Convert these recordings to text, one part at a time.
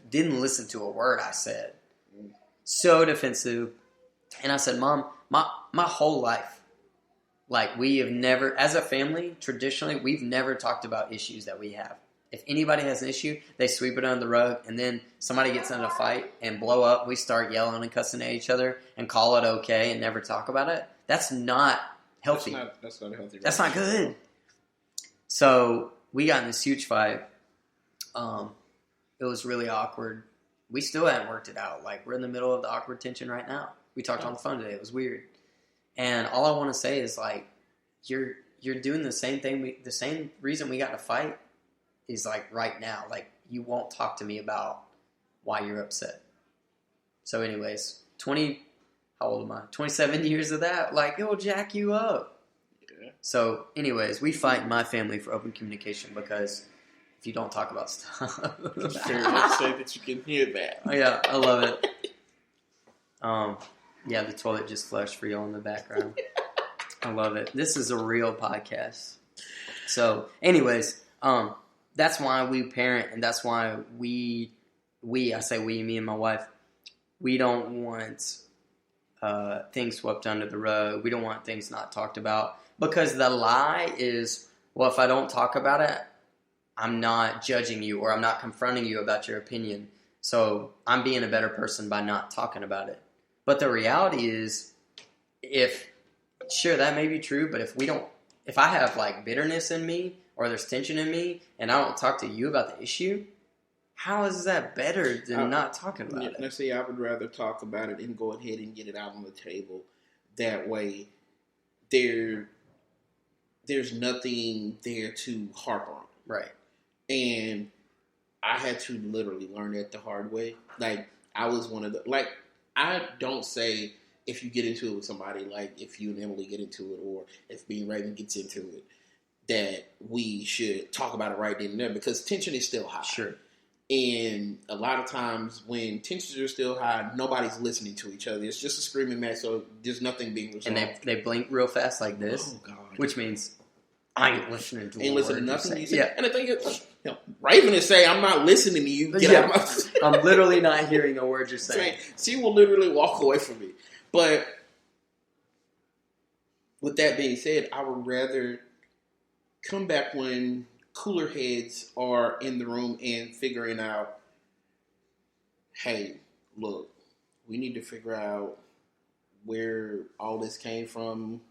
didn't listen to a word I said. So defensive. And I said, Mom, my whole life, like we have never, as a family, traditionally, we've never talked about issues that we have. If anybody has an issue, they sweep it under the rug, and then somebody gets in a fight and blow up. We start yelling and cussing at each other and call it okay and never talk about it. That's not healthy. That's not healthy. That's not good. So we got in this huge fight. It was really awkward. We still haven't worked it out. Like, we're in the middle of the awkward tension right now. We talked on the phone today. It was weird. And all I want to say is, like, you're doing the same thing. The same reason we got in a fight is, like, right now. Like, you won't talk to me about why you're upset. So anyways, how old am I? 27 years of that. Like, it will jack you up. Yeah. So anyways, we fight in my family for open communication because if you don't talk about stuff. It's very upset that you can hear that. Oh, yeah, I love it. Yeah, the toilet just flushed for y'all in the background. I love it. This is a real podcast. So, anyways, that's why we parent, and that's why I say we, me and my wife, we don't want things swept under the rug. We don't want things not talked about. Because the lie is, well, if I don't talk about it, I'm not judging you or I'm not confronting you about your opinion. So I'm being a better person by not talking about it. But the reality is, sure, that may be true, but if I have like bitterness in me or there's tension in me and I don't talk to you about the issue, how is that better than not talking about it? Let's say I would rather talk about it and go ahead and get it out on the table. That way, there's nothing there to harp on. Right. And I had to literally learn that the hard way. Like, I was one of the... Like, I don't say if you get into it with somebody, like if you and Emily get into it or if me and Raven gets into it, that we should talk about it right then and there because tension is still high. Sure. And a lot of times when tensions are still high, nobody's listening to each other. It's just a screaming match, so there's nothing being resolved. And they blink real fast like this. Oh, God. Which means I ain't listening to nothing you say. Yeah. And the thing is, Raven is saying, I'm not listening to you. Get out of my... I'm literally not hearing a word you're saying. She will literally walk away from me. But with that being said, I would rather come back when cooler heads are in the room and figuring out, hey, look, we need to figure out where all this came from.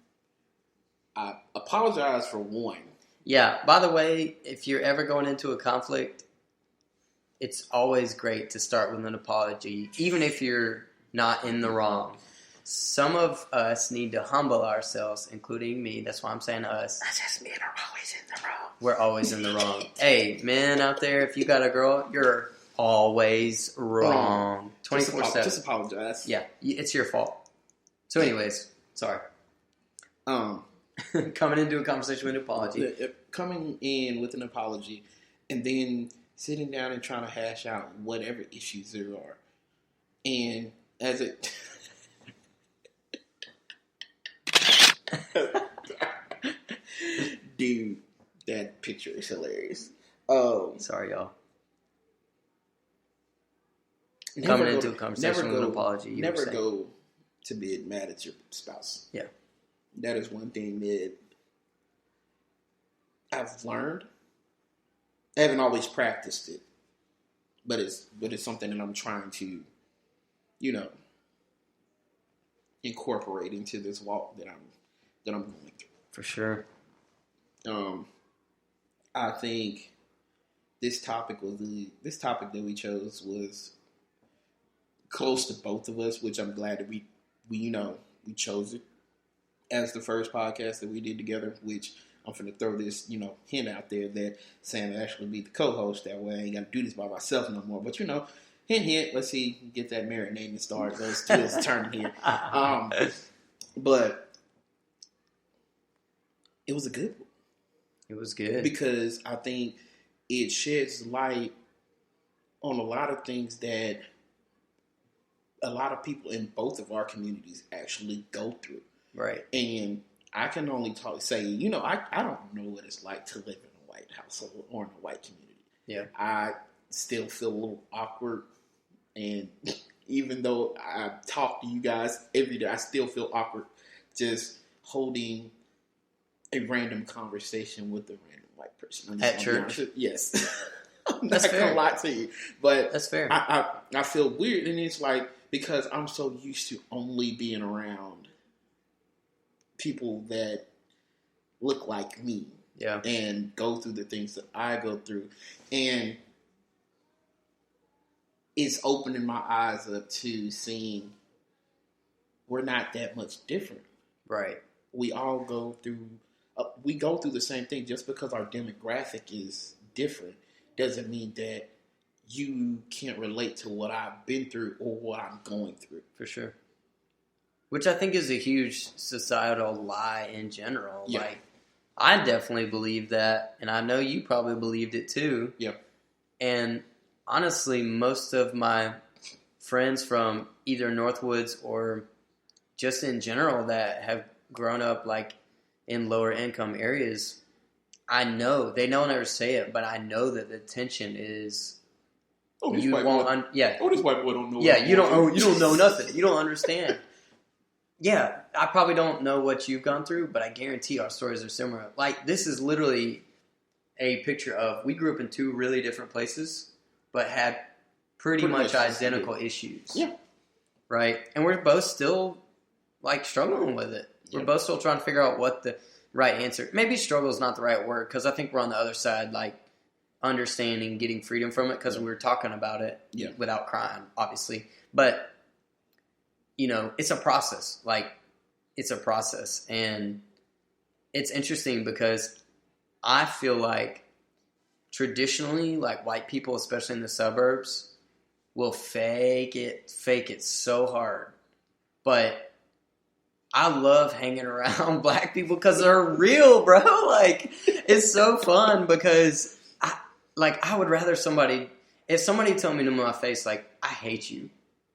I apologize for one. Yeah, by the way, if you're ever going into a conflict, it's always great to start with an apology, even if you're not in the wrong. Some of us need to humble ourselves, including me. That's why I'm saying us. That's just me. We're always in the wrong. We're always in the wrong. Hey, men out there, if you got a girl, you're always wrong. 24/7. Just apologize. Yeah, it's your fault. So anyways, sorry. Coming into a conversation with an apology. Coming in with an apology and then sitting down and trying to hash out whatever issues there are. And as it... Dude, that picture is hilarious. Sorry, y'all. Coming into a conversation with an apology. Never go to bed mad at your spouse. Yeah. That is one thing that I've learned. I haven't always practiced it, but it's something that I'm trying to, incorporate into this walk that I'm going through. For sure. I think this topic that we chose was close to both of us, which I'm glad that we chose it as the first podcast that we did together, which I'm finna throw this, hint out there that Sam will actually be the co-host. That way I ain't got to do this by myself no more. But, hint, let's see, get that marinating started. Those two is turning here. But it was a good one. It was good. Because I think it sheds light on a lot of things that a lot of people in both of our communities actually go through. Right. And I can only say, I don't know what it's like to live in a white household or in a white community. Yeah. I still feel a little awkward. And even though I talk to you guys every day, I still feel awkward just holding a random conversation with a random white person. At church? Yes. I'm That's not fair. going to lie to you. But That's fair. I feel weird. And it's like, because I'm so used to only being around people that look like me. Yeah. And go through the things that I go through. And it's opening my eyes up to seeing we're not that much different. Right. We all go through the same thing. Just because our demographic is different doesn't mean that you can't relate to what I've been through or what I'm going through. For sure. Which I think is a huge societal lie in general. Yeah. Like, I definitely believe that, and I know you probably believed it too. Yeah. And honestly, most of my friends from either Northwoods or just in general that have grown up like in lower income areas, I know they don't ever say it, but I know that the tension is This white boy don't know. Yeah, you don't know nothing. You don't understand. Yeah, I probably don't know what you've gone through, but I guarantee our stories are similar. Like, this is literally a picture of, we grew up in two really different places, but had pretty much identical issues. Yeah. Right? And we're both still, like, struggling with it. Yeah. We're both still trying to figure out what the right answer. Maybe struggle is not the right word, because I think we're on the other side, like, understanding, getting freedom from it, because we were talking about it without crying, obviously. But, you know, it's a process. Like, it's a process. And it's interesting because I feel like traditionally, like, white people, especially in the suburbs, will fake it so hard. But I love hanging around black people because they're real, bro. Like, it's so fun because I would rather if somebody told me to my face, like, I hate you,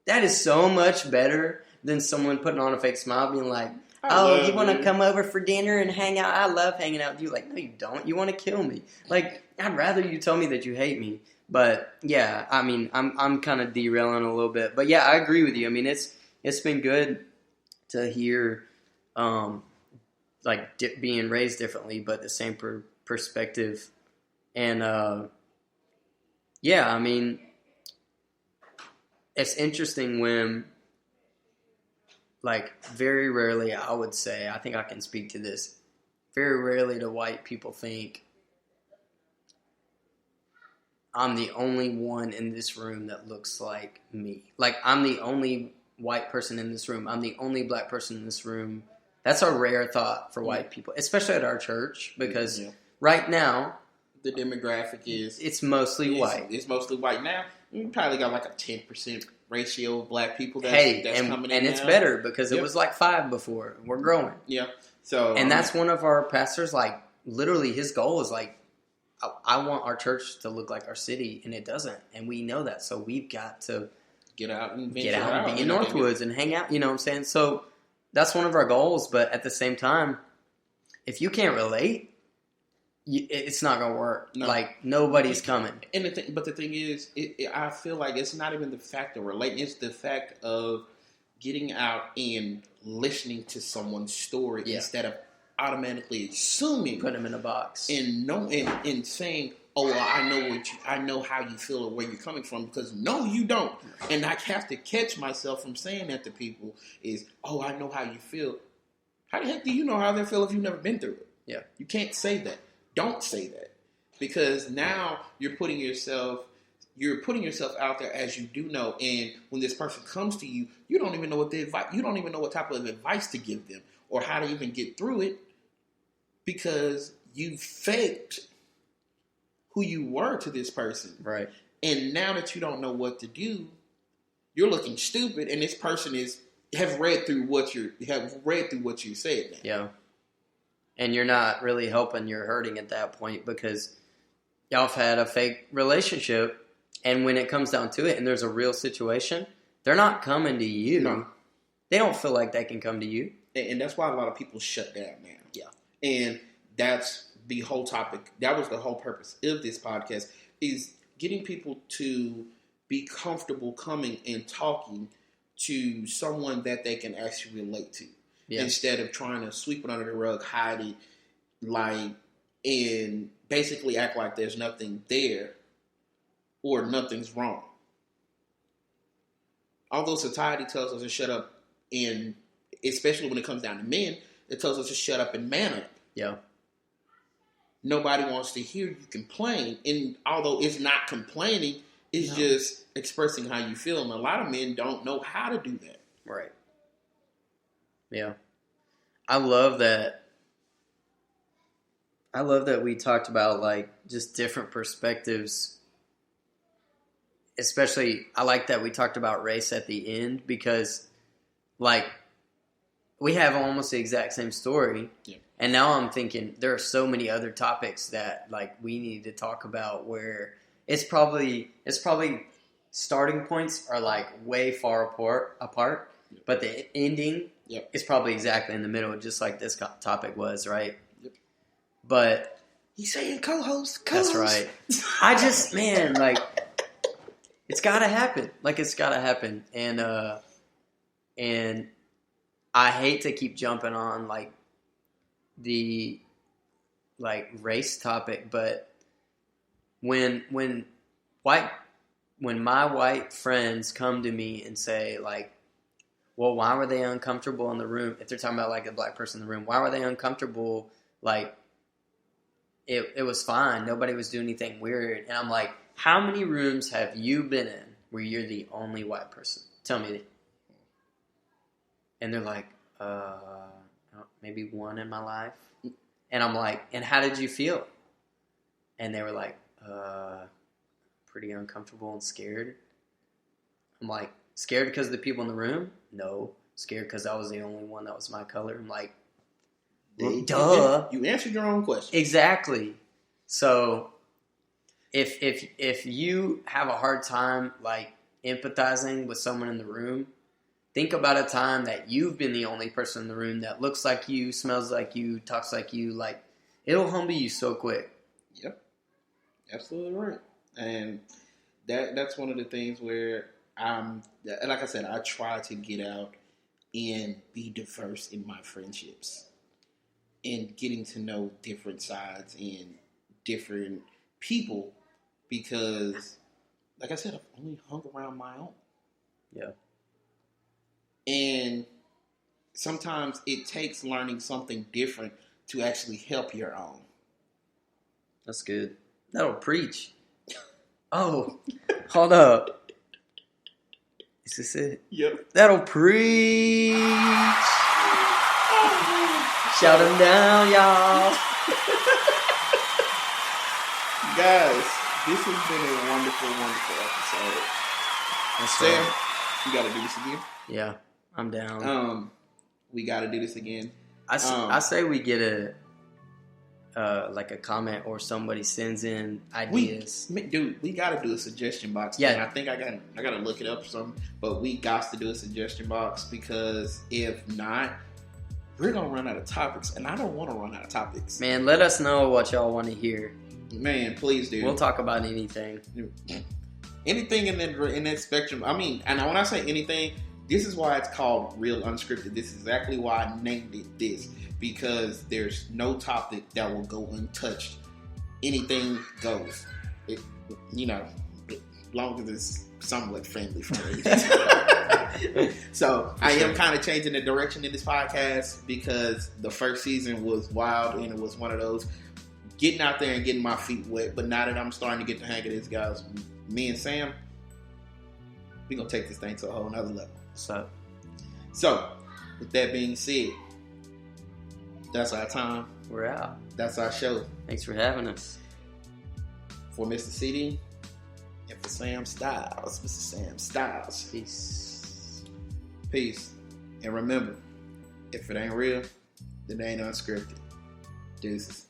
that is so much better than someone putting on a fake smile being like, oh, you want to come over for dinner and hang out? I love hanging out with you. Like, no, you don't. You want to kill me. Like, I'd rather you tell me that you hate me. But, yeah, I mean, I'm kind of derailing a little bit. But, yeah, I agree with you. I mean, it's been good to hear, being raised differently, but the same perspective. And, yeah, I mean, it's interesting when, like, very rarely, I would say, I think I can speak to this, very rarely do white people think, I'm the only one in this room that looks like me. Like, I'm the only white person in this room. I'm the only black person in this room. That's a rare thought for white people, especially at our church, because right now, the demographic it's mostly white. It's mostly white now. You probably got like a 10% ratio of black people that's coming in. And it's better because it was like 5 before. We're growing. Yeah. So that's one of our pastors, like, literally his goal is like, I want our church to look like our city, and it doesn't. And we know that. So we've got to get out and be in Northwoods and hang out. You know what I'm saying? So that's one of our goals. But at the same time, if you can't relate, it's not going to work. No. Like, nobody's coming. And the thing is, I feel like it's not even the fact of relating. It's the fact of getting out and listening to someone's story instead of automatically assuming, put them in a box, and saying, "Oh, well, I know how you feel or where you're coming from," because no, you don't. And I have to catch myself from saying that to people is, "Oh, I know how you feel." How the heck do you know how they feel if you've never been through it? Yeah, you can't say that. Don't say that, because now you're putting yourself out there as you do know. And when this person comes to you, you don't even know what you don't even know what type of advice to give them or how to even get through it, because you faked who you were to this person. Right. And now that you don't know what to do, you're looking stupid, and this person have read through what you said now. Yeah. And you're not really helping, you're hurting at that point, because y'all have had a fake relationship, and when it comes down to it and there's a real situation, they're not coming to you. No. They don't feel like they can come to you. And that's why a lot of people shut down now. Yeah. And that's the whole topic. That was the whole purpose of this podcast, is getting people to be comfortable coming and talking to someone that they can actually relate to, instead of trying to sweep it under the rug, hide it, and basically act like there's nothing there or nothing's wrong. Although society tells us to shut up, and especially when it comes down to men, it tells us to shut up and man up. Yeah. Nobody wants to hear you complain, and although it's not complaining, it's just expressing how you feel, and a lot of men don't know how to do that. Right. Yeah. I love that we talked about, like, just different perspectives. Especially, I like that we talked about race at the end, because, like, we have almost the exact same story. Yeah. And now I'm thinking there are so many other topics that, like, we need to talk about where it's probably starting points are, like, way far apart, but the ending is probably exactly in the middle, just like this topic was, right? Yep. But he's saying co-host. That's right. I just, man, like, it's gotta happen. Like, it's gotta happen. And I hate to keep jumping on, like, the, like, race topic, but when my white friends come to me and say, like, well, why were they uncomfortable in the room? If they're talking about, like, a black person in the room, why were they uncomfortable? Like, it was fine. Nobody was doing anything weird. And I'm like, how many rooms have you been in where you're the only white person? Tell me. And they're like, maybe one in my life. And I'm like, and how did you feel? And they were like, pretty uncomfortable and scared. I'm like, scared because of the people in the room? No. Scared because I was the only one that was my color? I'm like, well, duh. You answered your own question. Exactly. So if you have a hard time, like, empathizing with someone in the room, think about a time that you've been the only person in the room that looks like you, smells like you, talks like you. Like, it'll humble you so quick. Yep. Absolutely right. And that's one of the things where like I said, I try to get out and be diverse in my friendships and getting to know different sides and different people, because, like I said, I've only hung around my own. Yeah. And sometimes it takes learning something different to actually help your own. That's good. That'll preach. Oh, hold up. Is this it? Yep. That'll preach. Shout him down, y'all. Guys, this has been a wonderful, wonderful episode. Sam, you got to do this again? Yeah, I'm down. We got to do this again. I say we get like a comment, or somebody sends in ideas. We got to do a suggestion box. Yeah, and I think I got to look it up or something. But we got to do a suggestion box, because if not, we're gonna run out of topics, and I don't want to run out of topics. Man, let us know what y'all want to hear. Man, please do. We'll talk about anything. Anything in that spectrum. I mean, and when I say anything, this is why it's called Real Unscripted. This is exactly why I named it this, because there's no topic that will go untouched. Anything goes. As long as it's somewhat family friendly. So I am kind of changing the direction in this podcast, because the first season was wild, and it was one of those getting out there and getting my feet wet. But now that I'm starting to get the hang of this, guys, me and Sam, we're going to take this thing to a whole nother level. So, with that being said, that's our time. We're out. That's our show. Thanks for having us. For Mr. CD and for Sam Styles, Mr. Sam Styles. Peace. And remember, if it ain't real, then it ain't unscripted. Deuces.